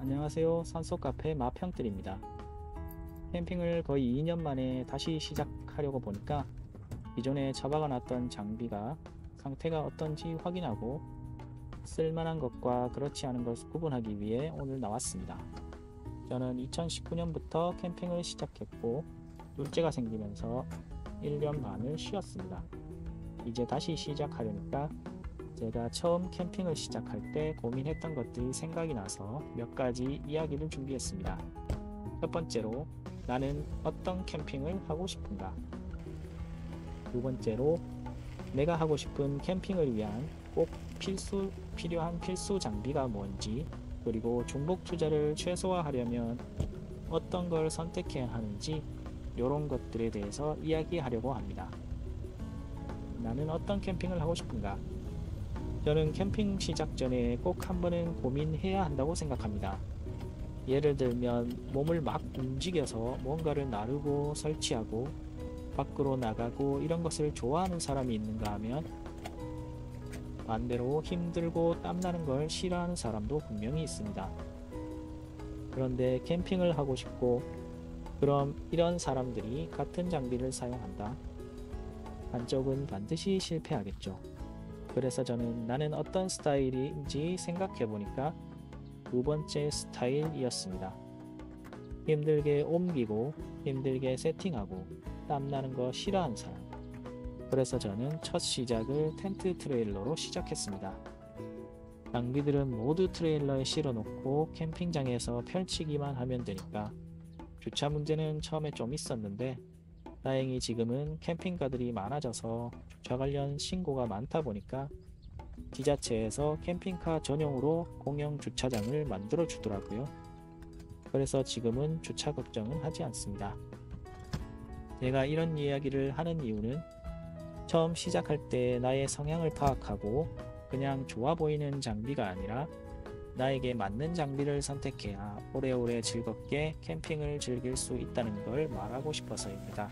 안녕하세요. 산소카페 마평들입니다. 캠핑을 거의 2년 만에 다시 시작하려고 보니까 기존에 처박아 놨던 장비가 상태가 어떤지 확인하고 쓸만한 것과 그렇지 않은 것을 구분하기 위해 오늘 나왔습니다. 저는 2019년부터 캠핑을 시작했고 둘째가 생기면서 1년 반을 쉬었습니다. 이제 다시 시작하려니까 제가 처음 캠핑을 시작할 때 고민했던 것들이 생각이 나서 몇 가지 이야기를 준비했습니다. 첫 번째로, 나는 어떤 캠핑을 하고 싶은가? 두 번째로, 내가 하고 싶은 캠핑을 위한 꼭 필요한 필수 장비가 뭔지, 그리고 중복 투자를 최소화하려면 어떤 걸 선택해야 하는지, 이런 것들에 대해서 이야기하려고 합니다. 나는 어떤 캠핑을 하고 싶은가? 저는 캠핑 시작 전에 꼭 한 번은 고민해야 한다고 생각합니다. 예를 들면 몸을 막 움직여서 뭔가를 나르고 설치하고 밖으로 나가고 이런 것을 좋아하는 사람이 있는가 하면 반대로 힘들고 땀나는 걸 싫어하는 사람도 분명히 있습니다. 그런데 캠핑을 하고 싶고 그럼 이런 사람들이 같은 장비를 사용한다? 한쪽은 반드시 실패하겠죠. 그래서 저는 나는 어떤 스타일인지 생각해 보니까 두 번째 스타일이었습니다. 힘들게 옮기고 힘들게 세팅하고 땀나는 거 싫어하는 사람. 그래서 저는 첫 시작을 텐트 트레일러로 시작했습니다. 장비들은 모두 트레일러에 실어 놓고 캠핑장에서 펼치기만 하면 되니까 주차 문제는 처음에 좀 있었는데 다행히 지금은 캠핑카들이 많아져서 주차 관련 신고가 많다 보니까 지자체에서 캠핑카 전용으로 공영 주차장을 만들어 주더라고요. 그래서 지금은 주차 걱정은 하지 않습니다. 제가 이런 이야기를 하는 이유는 처음 시작할 때 나의 성향을 파악하고 그냥 좋아 보이는 장비가 아니라 나에게 맞는 장비를 선택해야 오래오래 즐겁게 캠핑을 즐길 수 있다는 걸 말하고 싶어서입니다.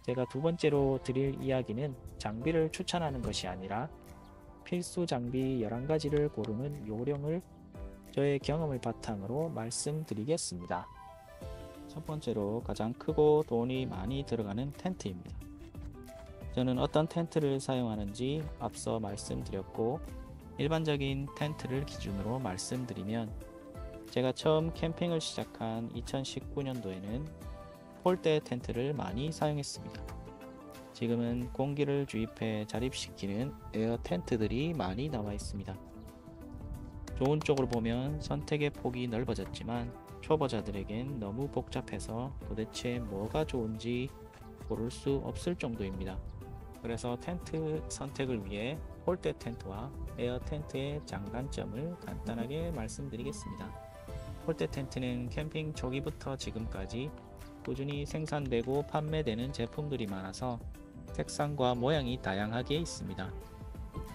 제가 두 번째로 드릴 이야기는 장비를 추천하는 것이 아니라 필수 장비 11가지를 고르는 요령을 저의 경험을 바탕으로 말씀드리겠습니다. 첫 번째로 가장 크고 돈이 많이 들어가는 텐트입니다. 저는 어떤 텐트를 사용하는지 앞서 말씀드렸고 일반적인 텐트를 기준으로 말씀드리면 제가 처음 캠핑을 시작한 2019년도에는 폴대 텐트를 많이 사용했습니다. 지금은 공기를 주입해 자립시키는 에어 텐트들이 많이 나와 있습니다. 좋은 쪽으로 보면 선택의 폭이 넓어졌지만 초보자들에겐 너무 복잡해서 도대체 뭐가 좋은지 고를 수 없을 정도입니다. 그래서 텐트 선택을 위해 폴대 텐트와 에어 텐트의 장단점을 간단하게 말씀드리겠습니다. 폴대 텐트는 캠핑 초기부터 지금까지 꾸준히 생산되고 판매되는 제품들이 많아서 색상과 모양이 다양하게 있습니다.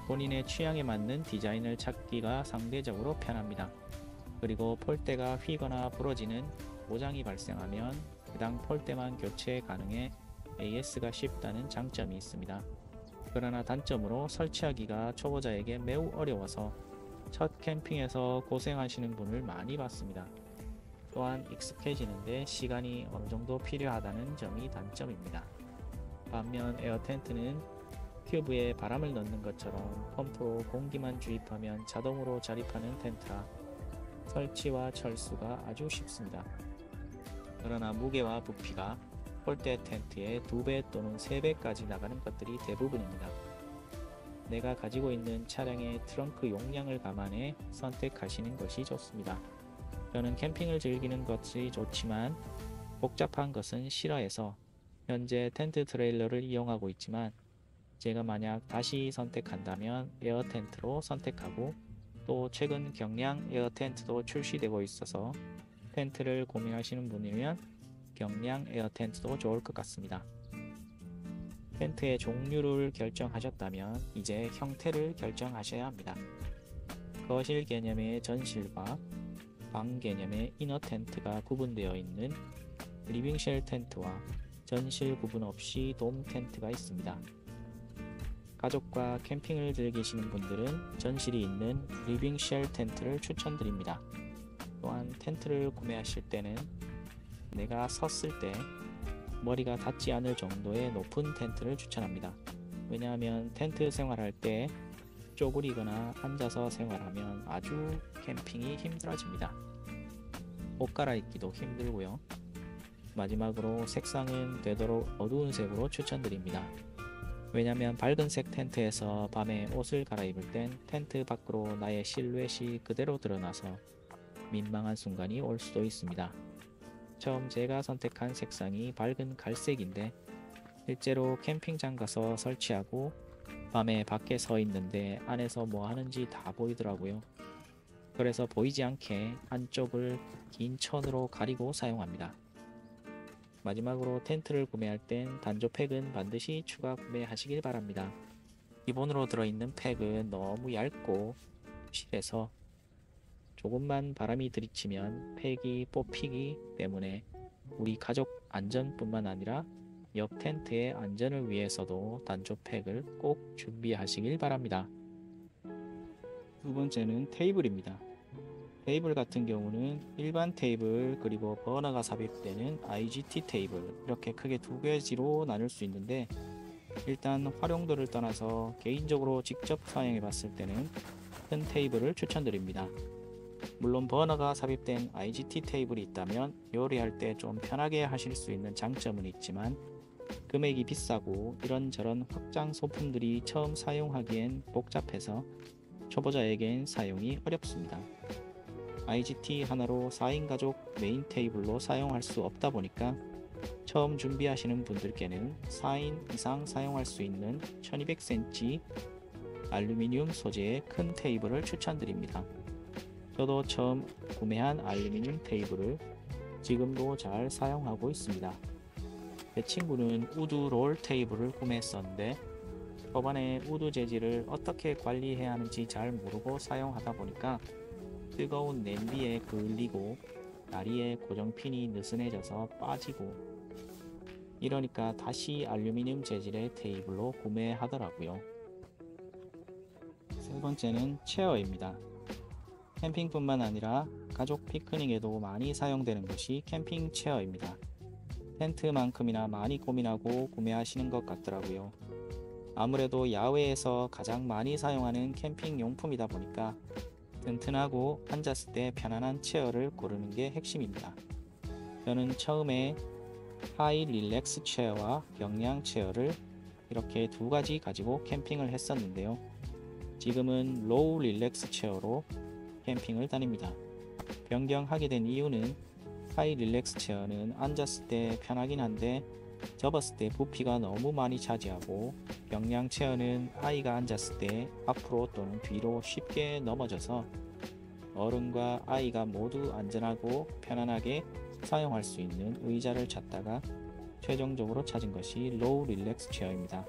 본인의 취향에 맞는 디자인을 찾기가 상대적으로 편합니다. 그리고 폴대가 휘거나 부러지는 고장이 발생하면 해당 폴대만 교체 가능해 AS가 쉽다는 장점이 있습니다. 그러나 단점으로 설치하기가 초보자에게 매우 어려워서 첫 캠핑에서 고생하시는 분을 많이 봤습니다. 또한 익숙해지는데 시간이 어느 정도 필요하다는 점이 단점입니다. 반면 에어 텐트는 튜브에 바람을 넣는 것처럼 펌프로 공기만 주입하면 자동으로 자립하는 텐트라 설치와 철수가 아주 쉽습니다. 그러나 무게와 부피가 폴대 텐트의 2배 또는 3배까지 나가는 것들이 대부분입니다. 내가 가지고 있는 차량의 트렁크 용량을 감안해 선택하시는 것이 좋습니다. 저는 캠핑을 즐기는 것이 좋지만 복잡한 것은 싫어해서 현재 텐트 트레일러를 이용하고 있지만 제가 만약 다시 선택한다면 에어 텐트로 선택하고 또 최근 경량 에어 텐트도 출시되고 있어서 텐트를 고민하시는 분이면 경량 에어 텐트도 좋을 것 같습니다. 텐트의 종류를 결정하셨다면 이제 형태를 결정하셔야 합니다. 거실 개념의 전실과 방 개념의 이너 텐트가 구분되어 있는 리빙쉘 텐트와 전실 구분 없이 돔 텐트가 있습니다. 가족과 캠핑을 즐기시는 분들은 전실이 있는 리빙쉘 텐트를 추천드립니다. 또한 텐트를 구매하실 때는 내가 섰을 때 머리가 닿지 않을 정도의 높은 텐트를 추천합니다. 왜냐하면 텐트 생활할 때 쪼그리거나 앉아서 생활하면 아주 캠핑이 힘들어집니다. 옷 갈아입기도 힘들고요. 마지막으로 색상은 되도록 어두운 색으로 추천드립니다. 왜냐하면 밝은 색 텐트에서 밤에 옷을 갈아입을 땐 텐트 밖으로 나의 실루엣이 그대로 드러나서 민망한 순간이 올 수도 있습니다. 처음 제가 선택한 색상이 밝은 갈색인데 실제로 캠핑장 가서 설치하고 밤에 밖에 서 있는데 안에서 뭐 하는지 다 보이더라고요. 그래서 보이지 않게 안쪽을 긴 천으로 가리고 사용합니다. 마지막으로 텐트를 구매할 땐 단조 팩은 반드시 추가 구매하시길 바랍니다. 기본으로 들어있는 팩은 너무 얇고 실해서 조금만 바람이 들이치면 팩이 뽑히기 때문에 우리 가족 안전뿐만 아니라 옆 텐트의 안전을 위해서도 단조 팩을 꼭 준비하시길 바랍니다. 두 번째는 테이블입니다. 테이블 같은 경우는 일반 테이블 그리고 버너가 삽입되는 IGT 테이블 이렇게 크게 두 가지로 나눌 수 있는데 일단 활용도를 떠나서 개인적으로 직접 사용해 봤을 때는 큰 테이블을 추천드립니다. 물론 버너가 삽입된 IGT 테이블이 있다면 요리할 때 좀 편하게 하실 수 있는 장점은 있지만 금액이 비싸고 이런저런 확장 소품들이 처음 사용하기엔 복잡해서 초보자에겐 사용이 어렵습니다. IGT 하나로 4인 가족 메인 테이블로 사용할 수 없다 보니까 처음 준비하시는 분들께는 4인 이상 사용할 수 있는 1200cm 알루미늄 소재의 큰 테이블을 추천드립니다. 저도 처음 구매한 알루미늄 테이블을 지금도 잘 사용하고 있습니다. 제 친구는 우드 롤 테이블을 구매했었는데 초반에 우드 재질을 어떻게 관리해야 하는지 잘 모르고 사용하다 보니까 뜨거운 냄비에 그을리고 다리에 고정핀이 느슨해져서 빠지고 이러니까 다시 알루미늄 재질의 테이블로 구매하더라고요. 세 번째는 체어입니다. 캠핑뿐만 아니라 가족 피크닉에도 많이 사용되는 것이 캠핑 체어입니다. 텐트만큼이나 많이 고민하고 구매하시는 것 같더라고요. 아무래도 야외에서 가장 많이 사용하는 캠핑 용품이다 보니까 튼튼하고 앉았을 때 편안한 체어를 고르는 게 핵심입니다. 저는 처음에 하이 릴렉스 체어와 경량 체어를 이렇게 두 가지 가지고 캠핑을 했었는데요. 지금은 로우 릴렉스 체어로 캠핑을 다닙니다. 변경하게 된 이유는 하이 릴렉스 체어는 앉았을 때 편하긴 한데 접었을 때 부피가 너무 많이 차지하고 경량 체어는 아이가 앉았을 때 앞으로 또는 뒤로 쉽게 넘어져서 어른과 아이가 모두 안전하고 편안하게 사용할 수 있는 의자를 찾다가 최종적으로 찾은 것이 로우 릴렉스 체어입니다.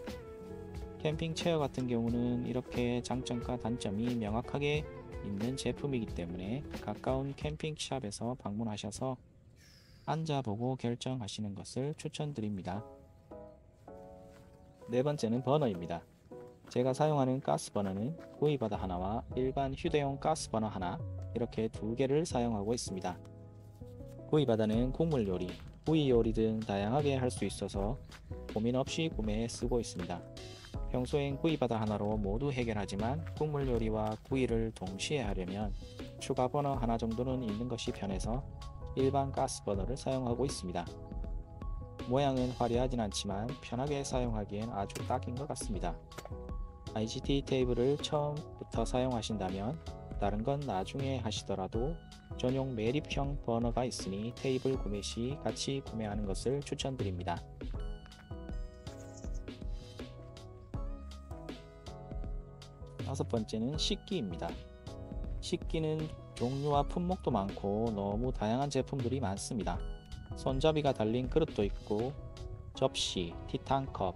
캠핑 체어 같은 경우는 이렇게 장점과 단점이 명확하게 있는 제품이기 때문에 가까운 캠핑샵에서 방문하셔서 앉아보고 결정하시는 것을 추천드립니다. 네 번째는 버너입니다. 제가 사용하는 가스 버너는 구이바다 하나와 일반 휴대용 가스 버너 하나 이렇게 두 개를 사용하고 있습니다. 구이바다는 국물 요리, 구이 요리 등 다양하게 할 수 있어서 고민 없이 구매해 쓰고 있습니다. 평소엔 구이바다 하나로 모두 해결하지만 국물 요리와 구이를 동시에 하려면 추가 버너 하나 정도는 있는 것이 편해서 일반 가스 버너를 사용하고 있습니다. 모양은 화려하진 않지만 편하게 사용하기엔 아주 딱인 것 같습니다. IGT 테이블을 처음부터 사용하신다면 다른 건 나중에 하시더라도 전용 매립형 버너가 있으니 테이블 구매 시 같이 구매하는 것을 추천드립니다. 다섯 번째는 식기입니다. 식기는 종류와 품목도 많고 너무 다양한 제품들이 많습니다. 손잡이가 달린 그릇도 있고 접시, 티탄컵,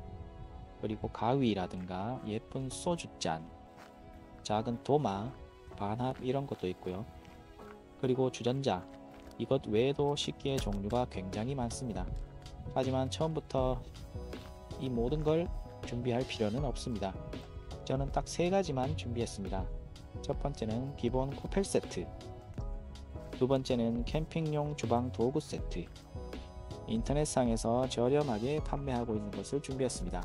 그리고 가위라든가 예쁜 소주잔, 작은 도마, 반합 이런 것도 있고요. 그리고 주전자, 이것 외에도 식기의 종류가 굉장히 많습니다. 하지만 처음부터 이 모든 걸 준비할 필요는 없습니다. 저는 딱 세 가지만 준비했습니다. 첫 번째는 기본 코펠 세트. 두 번째는 캠핑용 주방 도구 세트. 인터넷상에서 저렴하게 판매하고 있는 것을 준비했습니다.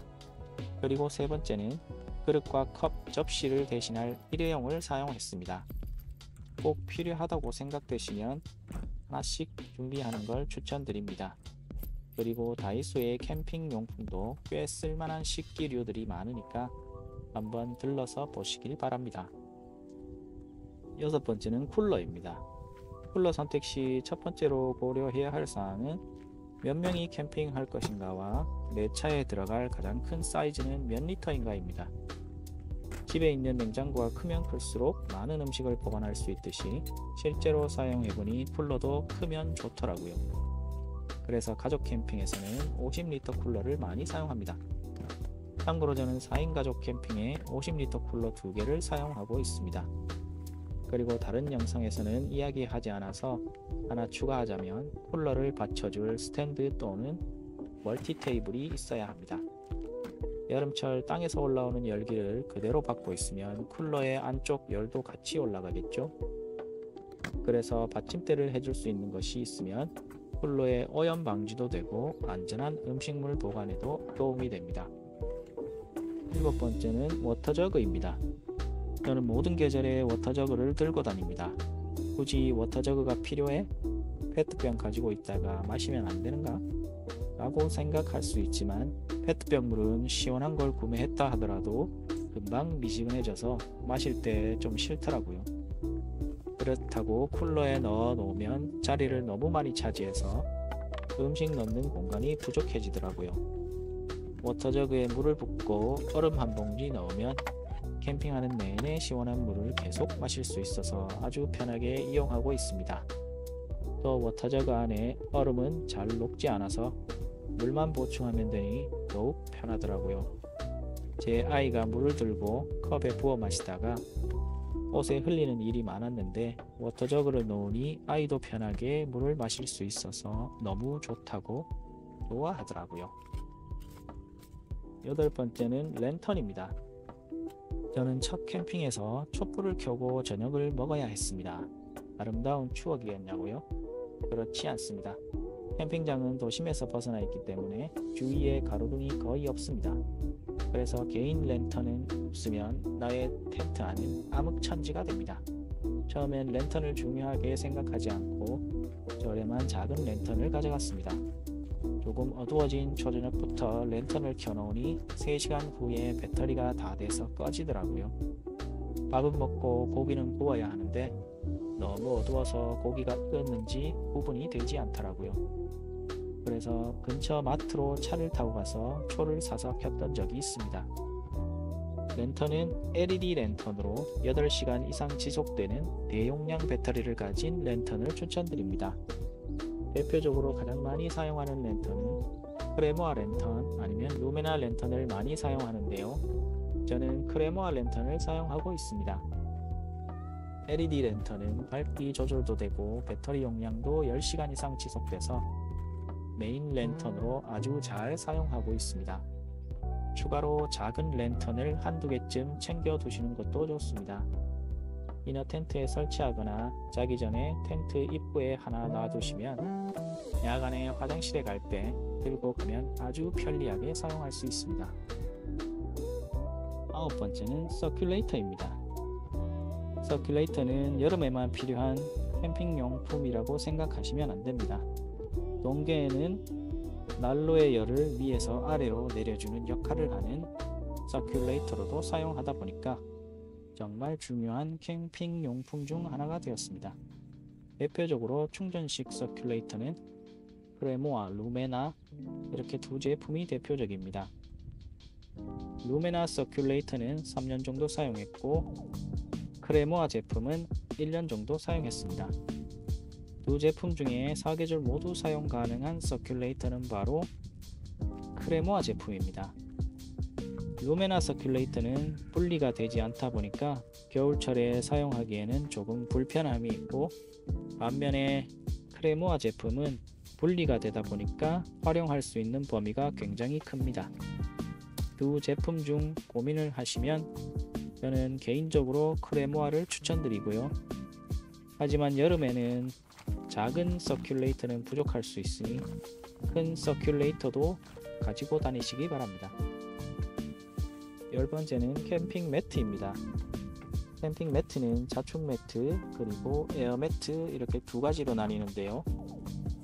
그리고 세 번째는 그릇과 컵, 접시를 대신할 일회용을 사용했습니다. 꼭 필요하다고 생각되시면 하나씩 준비하는 걸 추천드립니다. 그리고 다이소의 캠핑 용품도 꽤 쓸만한 식기류들이 많으니까 한번 들러서 보시길 바랍니다. 여섯 번째는 쿨러입니다. 쿨러 선택 시 첫 번째로 고려해야 할 사항은 몇 명이 캠핑할 것인가와 내 차에 들어갈 가장 큰 사이즈는 몇 리터인가입니다. 집에 있는 냉장고가 크면 클수록 많은 음식을 보관할 수 있듯이 실제로 사용해보니 쿨러도 크면 좋더라고요. 그래서 가족 캠핑에서는 50리터 쿨러를 많이 사용합니다. 참고로 저는 4인 가족 캠핑에 50리터 쿨러 2개를 사용하고 있습니다. 그리고 다른 영상에서는 이야기하지 않아서 하나 추가하자면 쿨러를 받쳐줄 스탠드 또는 멀티 테이블이 있어야 합니다. 여름철 땅에서 올라오는 열기를 그대로 받고 있으면 쿨러의 안쪽 열도 같이 올라가겠죠. 그래서 받침대를 해줄 수 있는 것이 있으면 쿨러의 오염 방지도 되고 안전한 음식물 보관에도 도움이 됩니다. 일곱 번째는 워터저그입니다. 저는 모든 계절에 워터저그를 들고 다닙니다. 굳이 워터저그가 필요해? 페트병 가지고 있다가 마시면 안 되는가? 라고 생각할 수 있지만 페트병 물은 시원한 걸 구매했다 하더라도 금방 미지근해져서 마실 때 좀 싫더라고요. 그렇다고 쿨러에 넣어 놓으면 자리를 너무 많이 차지해서 음식 넣는 공간이 부족해지더라고요. 워터저그에 물을 붓고 얼음 한 봉지 넣으면 캠핑하는 내내 시원한 물을 계속 마실 수 있어서 아주 편하게 이용하고 있습니다. 또 워터저그 안에 얼음은 잘 녹지 않아서 물만 보충하면 되니 더욱 편하더라고요. 제 아이가 물을 들고 컵에 부어 마시다가 옷에 흘리는 일이 많았는데 워터저그를 놓으니 아이도 편하게 물을 마실 수 있어서 너무 좋다고 좋아하더라고요. 여덟 번째는 랜턴입니다. 저는 첫 캠핑에서 촛불을 켜고 저녁을 먹어야 했습니다. 아름다운 추억이었냐고요? 그렇지 않습니다. 캠핑장은 도심에서 벗어나 있기 때문에 주위에 가로등이 거의 없습니다. 그래서 개인 랜턴은 없으면 나의 텐트 안은 암흑천지가 됩니다. 처음엔 랜턴을 중요하게 생각하지 않고 저렴한 작은 랜턴을 가져갔습니다. 조금 어두워진 초저녁부터 랜턴을 켜놓으니 3시간 후에 배터리가 다 돼서 꺼지더라고요. 밥은 먹고 고기는 구워야 하는데 너무 어두워서 고기가 익었는지 구분이 되지 않더라고요. 그래서 근처 마트로 차를 타고 가서 초를 사서 켰던 적이 있습니다. 랜턴은 LED 랜턴으로 8시간 이상 지속되는 대용량 배터리를 가진 랜턴을 추천드립니다. 대표적으로 가장 많이 사용하는 랜턴은 크레모아 랜턴 아니면 루메나 랜턴을 많이 사용하는데요. 저는 크레모아 랜턴을 사용하고 있습니다. LED 랜턴은 밝기 조절도 되고 배터리 용량도 10시간 이상 지속돼서 메인 랜턴으로 아주 잘 사용하고 있습니다. 추가로 작은 랜턴을 한두 개쯤 챙겨 두시는 것도 좋습니다. 이너 텐트에 설치하거나 자기 전에 텐트 입구에 하나 놔두시면 야간에 화장실에 갈 때 들고 가면 아주 편리하게 사용할 수 있습니다. 아홉 번째는 서큘레이터입니다. 서큘레이터는 여름에만 필요한 캠핑용품이라고 생각하시면 안됩니다. 동계에는 난로의 열을 위에서 아래로 내려주는 역할을 하는 서큘레이터로도 사용하다 보니까 정말 중요한 캠핑 용품 중 하나가 되었습니다. 대표적으로 충전식 서큘레이터는 크레모아, 루메나 이렇게 두 제품이 대표적입니다. 루메나 서큘레이터는 3년 정도 사용했고 크레모아 제품은 1년 정도 사용했습니다. 두 제품 중에 사계절 모두 사용 가능한 서큘레이터는 바로 크레모아 제품입니다. 루메나 서큘레이터는 분리가 되지 않다 보니까 겨울철에 사용하기에는 조금 불편함이 있고 반면에 크레모아 제품은 분리가 되다 보니까 활용할 수 있는 범위가 굉장히 큽니다. 두 제품 중 고민을 하시면 저는 개인적으로 크레모아를 추천드리고요. 하지만 여름에는 작은 서큘레이터는 부족할 수 있으니 큰 서큘레이터도 가지고 다니시기 바랍니다. 10번째는 캠핑 매트입니다. 캠핑 매트는 자축 매트 그리고 에어 매트 이렇게 두 가지로 나뉘는데요.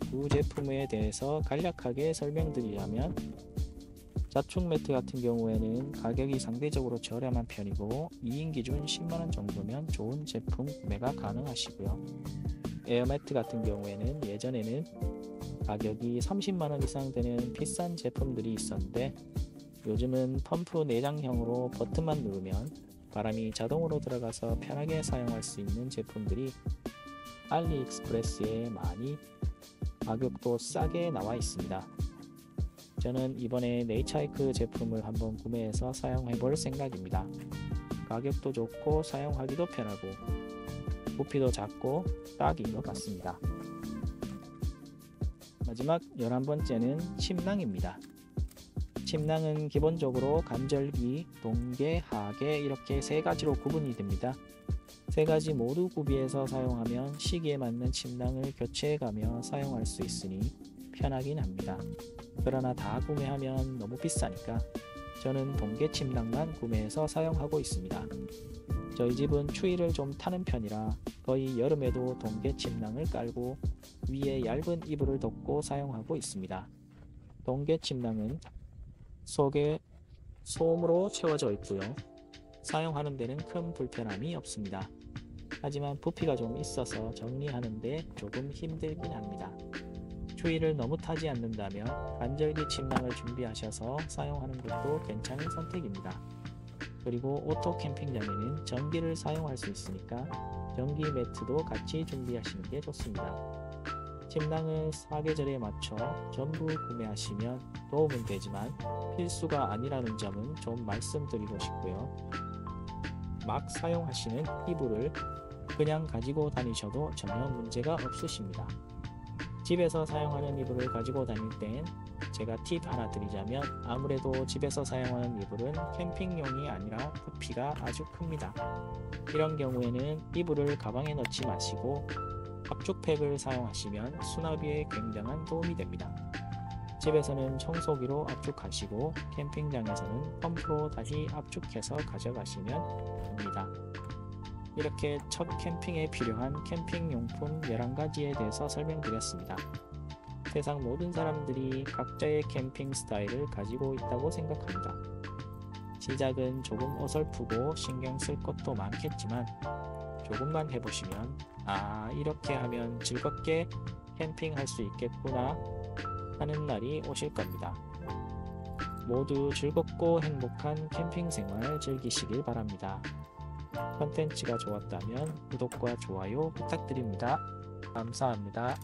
두 제품에 대해서 간략하게 설명드리자면 자축 매트 같은 경우에는 가격이 상대적으로 저렴한 편이고 2인 기준 10만원 정도면 좋은 제품 구매가 가능하시고요. 에어 매트 같은 경우에는 예전에는 가격이 30만원 이상 되는 비싼 제품들이 있었는데 요즘은 펌프 내장형으로 버튼만 누르면 바람이 자동으로 들어가서 편하게 사용할 수 있는 제품들이 알리익스프레스에 많이 가격도 싸게 나와 있습니다. 저는 이번에 네이처하이크 제품을 한번 구매해서 사용해 볼 생각입니다. 가격도 좋고 사용하기도 편하고 부피도 작고 딱인 것 같습니다. 마지막 11번째는 침낭입니다. 침낭은 기본적으로 간절기, 동계, 하계 이렇게 세 가지로 구분이 됩니다. 세 가지 모두 구비해서 사용하면 시기에 맞는 침낭을 교체해가며 사용할 수 있으니 편하긴 합니다. 그러나 다 구매하면 너무 비싸니까 저는 동계 침낭만 구매해서 사용하고 있습니다. 저희 집은 추위를 좀 타는 편이라 거의 여름에도 동계 침낭을 깔고 위에 얇은 이불을 덮고 사용하고 있습니다. 동계 침낭은 속에 솜으로 채워져 있고요. 사용하는 데는 큰 불편함이 없습니다. 하지만 부피가 좀 있어서 정리하는데 조금 힘들긴 합니다. 추위를 너무 타지 않는다면 간절기 침낭을 준비하셔서 사용하는 것도 괜찮은 선택입니다. 그리고 오토 캠핑장에는 전기를 사용할 수 있으니까 전기 매트도 같이 준비하시는 게 좋습니다. 침낭을 사계절에 맞춰 전부 구매하시면 도움은 되지만 필수가 아니라는 점은 좀 말씀드리고 싶고요. 막 사용하시는 이불을 그냥 가지고 다니셔도 전혀 문제가 없으십니다. 집에서 사용하는 이불을 가지고 다닐 땐 제가 팁 하나 드리자면 아무래도 집에서 사용하는 이불은 캠핑용이 아니라 부피가 아주 큽니다. 이런 경우에는 이불을 가방에 넣지 마시고 압축팩을 사용하시면 수납에 굉장한 도움이 됩니다. 집에서는 청소기로 압축하시고 캠핑장에서는 펌프로 다시 압축해서 가져가시면 됩니다. 이렇게 첫 캠핑에 필요한 캠핑용품 11가지에 대해서 설명드렸습니다. 세상 모든 사람들이 각자의 캠핑 스타일을 가지고 있다고 생각합니다. 시작은 조금 어설프고 신경 쓸 것도 많겠지만 조금만 해보시면 이렇게 하면 즐겁게 캠핑할 수 있겠구나 하는 날이 오실 겁니다. 모두 즐겁고 행복한 캠핑 생활 즐기시길 바랍니다. 컨텐츠가 좋았다면 구독과 좋아요 부탁드립니다. 감사합니다.